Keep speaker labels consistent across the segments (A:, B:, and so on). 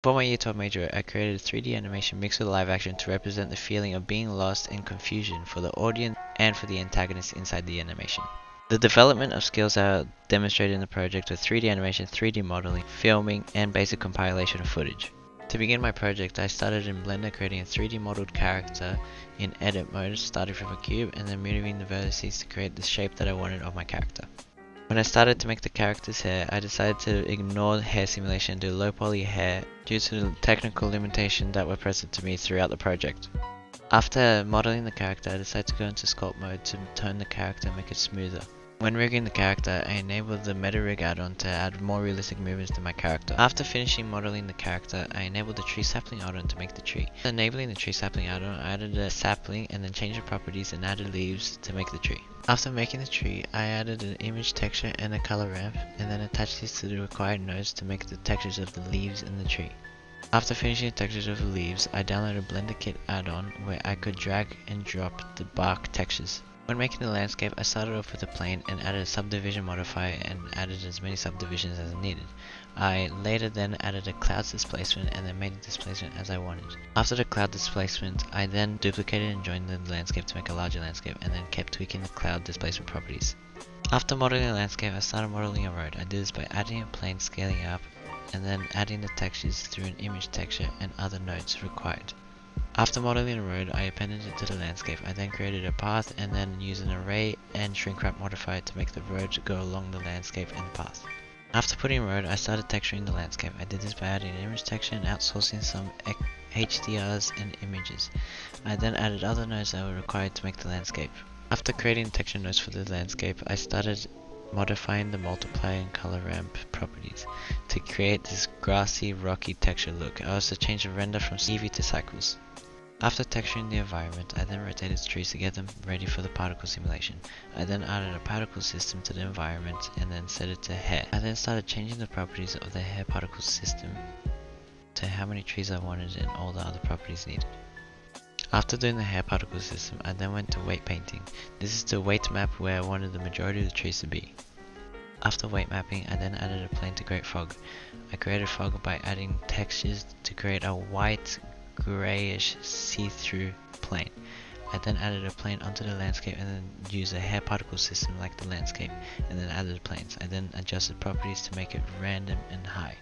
A: For my Year 12 major, I created a 3D animation mixed with live action to represent the feeling of being lost and confusion for the audience and for the antagonist inside the animation. The development of skills are demonstrated in the project with 3D animation, 3D modeling, filming, and basic compilation of footage. To begin my project, I started in Blender creating a 3D modeled character in edit mode, starting from a cube and then moving the vertices to create the shape that I wanted of my character. When I started to make the character's hair, I decided to ignore hair simulation and do low poly hair due to the technical limitations that were present to me throughout the project. After modeling the character, I decided to go into sculpt mode to tone the character and make it smoother. When rigging the character, I enabled the Meta Rig add-on to add more realistic movements to my character. After finishing modeling the character, I enabled the Tree Sapling add-on to make the tree. Enabling the Tree Sapling add-on, I added a sapling and then changed the properties and added leaves to make the tree. After making the tree, I added an image texture and a color ramp, and then attached these to the required nodes to make the textures of the leaves in the tree. After finishing the textures of the leaves, I downloaded Blender Kit add-on where I could drag and drop the bark textures. When making the landscape, I started off with a plane and added a subdivision modifier and added as many subdivisions as needed. I later then added a cloud's displacement and then made the displacement as I wanted. After the cloud displacement, I then duplicated and joined the landscape to make a larger landscape and then kept tweaking the cloud displacement properties. After modeling the landscape, I started modeling a road. I did this by adding a plane, scaling up, and then adding the textures through an image texture and other nodes required. After modeling the road, I appended it to the landscape. I then created a path and then used an array and shrink wrap modifier to make the road go along the landscape and the path. After putting road, I started texturing the landscape. I did this by adding an image texture and outsourcing some HDRs and images. I then added other nodes that were required to make the landscape. After creating texture nodes for the landscape, I started modifying the multiplier and color ramp properties to create this grassy, rocky texture look. I also changed the render from Eevee to cycles. After texturing the environment, I then rotated the trees to get them ready for the particle simulation. I then added a particle system to the environment and then set it to hair. I then started changing the properties of the hair particle system to how many trees I wanted and all the other properties needed. After doing the hair particle system, I then went to weight painting. This is the weight map where I wanted the majority of the trees to be. After weight mapping, I then added a plane to create fog. I created fog by adding textures to create a white, grayish, see-through plane. I then added a plane onto the landscape and then used a hair particle system like the landscape and then added planes. I then adjusted properties to make it random and high.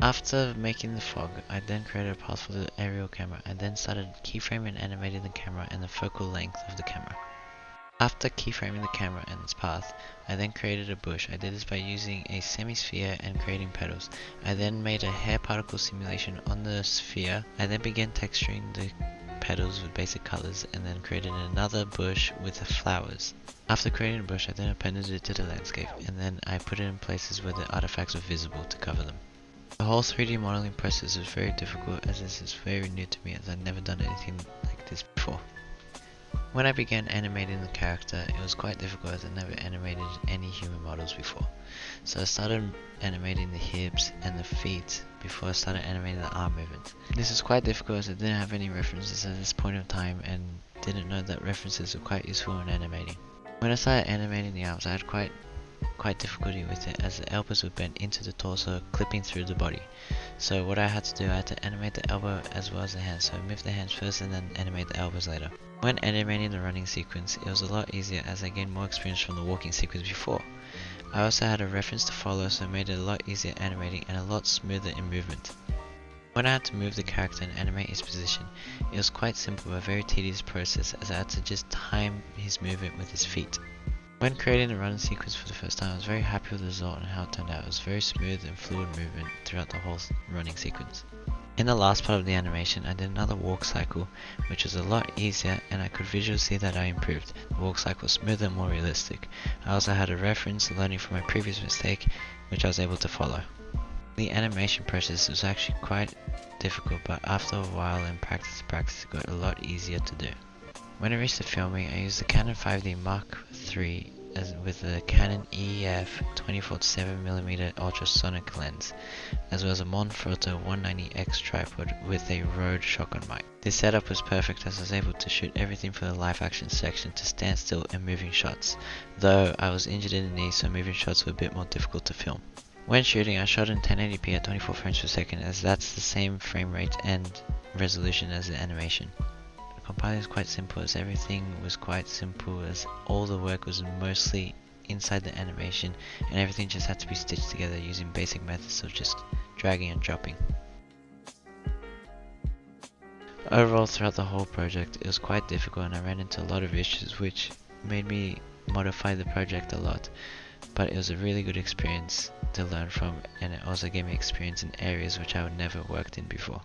A: After making the fog, I then created a path for the aerial camera. I then started keyframing and animating the camera and the focal length of the camera. After keyframing the camera and its path, I then created a bush. I did this by using a semi-sphere and creating petals. I then made a hair particle simulation on the sphere. I then began texturing the petals with basic colors and then created another bush with the flowers. After creating a bush, I then appended it to the landscape and then I put it in places where the artifacts were visible to cover them. The whole 3D modeling process was very difficult as this is very new to me as I'd never done anything like this before. When I began animating the character, it was quite difficult as I never animated any human models before. So I started animating the hips and the feet before I started animating the arm movements. This was quite difficult as I didn't have any references at this point of time and didn't know that references were quite useful in animating. When I started animating the arms, I had quite difficulty with it as the elbows would bend into the torso, clipping through the body. So what I had to do, I had to animate the elbow as well as the hands, so I moved the hands first and then animate the elbows later. When animating the running sequence, it was a lot easier as I gained more experience from the walking sequence before. I also had a reference to follow, so it made it a lot easier animating and a lot smoother in movement. When I had to move the character and animate his position, it was quite simple but very tedious process as I had to just time his movement with his feet. When creating the running sequence for the first time, I was very happy with the result and how it turned out. It was very smooth and fluid movement throughout the whole running sequence. In the last part of the animation, I did another walk cycle, which was a lot easier and I could visually see that I improved. The walk cycle was smoother and more realistic. I also had a reference learning from my previous mistake, which I was able to follow. The animation process was actually quite difficult, but after a while and practice, it got a lot easier to do. When I reached the filming, I used the Canon 5D Mark III with the Canon EF 24-7mm ultrasonic lens, as well as a Manfrotto 190X tripod with a Rode shotgun mic. This setup was perfect as I was able to shoot everything from the live action section to standstill and moving shots, though I was injured in the knee so moving shots were a bit more difficult to film. When shooting, I shot in 1080p at 24 frames per second, as that's the same frame rate and resolution as the animation. Compiling is quite simple, as everything was quite simple, as all the work was mostly inside the animation and everything just had to be stitched together using basic methods of just dragging and dropping. Overall, throughout the whole project, it was quite difficult and I ran into a lot of issues which made me modify the project a lot, but it was a really good experience to learn from, and it also gave me experience in areas which I would never worked in before.